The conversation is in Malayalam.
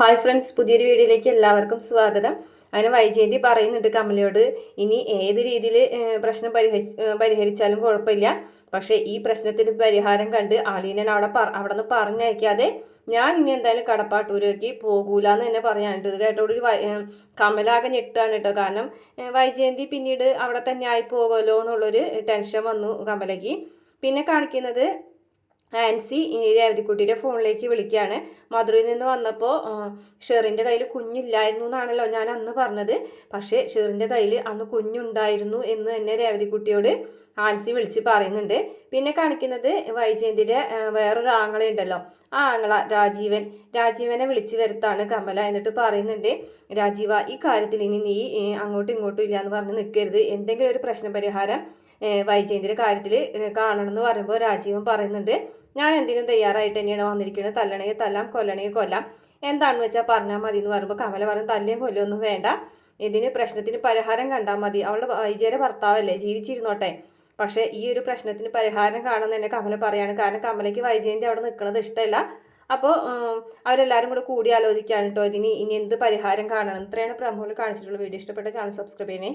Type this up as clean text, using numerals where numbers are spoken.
ഹായ് ഫ്രണ്ട്സ്, പുതിയൊരു വീഡിയോയിലേക്ക് എല്ലാവർക്കും സ്വാഗതം. അങ്ങനെ വൈജയന്തി പറയുന്നുണ്ട് കമലയോട്, ഇനി ഏത് രീതിയിൽ പ്രശ്നം പരിഹരിച്ചാലും കുഴപ്പമില്ല, പക്ഷേ ഈ പ്രശ്നത്തിന് പരിഹാരം കണ്ട് അലീനൻ അവിടെ നിന്ന് പറഞ്ഞയക്കാതെ ഞാൻ ഇനി എന്തായാലും കടപ്പാട്ടൂരേക്ക് പോകൂലെന്ന് തന്നെ പറയാനുണ്ട്. ഇത് കേട്ടോടൊരു കമലാകെ ഞെട്ടാണ് കേട്ടോ. കാരണം വൈജയന്തി പിന്നീട് അവിടെ തന്നെ ആയി പോകുമല്ലോ എന്നുള്ളൊരു ടെൻഷൻ വന്നു കമലയ്ക്ക്. പിന്നെ കാണിക്കുന്നത് ആൻസി രേവതിക്കുട്ടിയുടെ ഫോണിലേക്ക് വിളിക്കുകയാണ്. മധുരയിൽ നിന്ന് വന്നപ്പോൾ ഷെറിൻ്റെ കയ്യിൽ കുഞ്ഞില്ലായിരുന്നു എന്നാണല്ലോ ഞാൻ അന്ന് പറഞ്ഞത്. പക്ഷേ ഷെറിൻ്റെ കയ്യിൽ അന്ന് കുഞ്ഞുണ്ടായിരുന്നു എന്ന് തന്നെ രേവതിക്കുട്ടിയോട് ആൻസി വിളിച്ച് പറയുന്നുണ്ട്. പിന്നെ കാണിക്കുന്നത് വൈജയന്തിയുടെ വേറൊരു ആങ്ങളയുണ്ടല്ലോ, ആ ആങ്ങള രാജീവനെ വിളിച്ച് വരുത്താണ് കമല. എന്നിട്ട് പറയുന്നുണ്ട്, രാജീവ, ഈ കാര്യത്തിൽ ഇനി നീ അങ്ങോട്ടും ഇങ്ങോട്ടും ഇല്ല എന്ന് പറഞ്ഞ് നിൽക്കരുത്. എന്തെങ്കിലും ഒരു പ്രശ്ന പരിഹാരം വൈജയന്തിയുടെ കാര്യത്തിൽ കാണണമെന്ന് പറയുമ്പോൾ രാജീവൻ പറയുന്നുണ്ട്, ഞാൻ എന്തിനും തയ്യാറായിട്ട് തന്നെയാണ് വന്നിരിക്കുന്നത്. തല്ലണമെങ്കിൽ തല്ലാം, കൊല്ലണമെങ്കിൽ കൊല്ലാം, എന്താണെന്ന് വെച്ചാൽ പറഞ്ഞാൽ മതി എന്ന് പറയുമ്പോൾ കമല പറയും, തല്ലിയും കൊല്ലൊന്നും വേണ്ട, ഇതിന് പ്രശ്നത്തിന് പരിഹാരം കണ്ടാൽ മതി. അവളുടെ വൈജയുടെ ഭർത്താവല്ലേ, ജീവിച്ചിരുന്നോട്ടെ, പക്ഷേ ഈ ഒരു പ്രശ്നത്തിന് പരിഹാരം കാണുമെന്ന് തന്നെ കമല പറയാണ്. കാരണം കമലയ്ക്ക് വൈജയന്തി അവിടെ നിൽക്കുന്നത് ഇഷ്ടമല്ല. അപ്പോൾ അവരെല്ലാവരും കൂടി ആലോചിക്കുകയാണ് കേട്ടോ ഇതിന് ഇനി എന്ത് പരിഹാരം കാണണം. ഇത്രയാണ് പ്രമോയിൽ കാണിച്ചിട്ടുള്ള വീഡിയോ. ഇഷ്ടപ്പെട്ട ചാനൽ സബ്സ്ക്രൈബ് ചെയ്യണേ.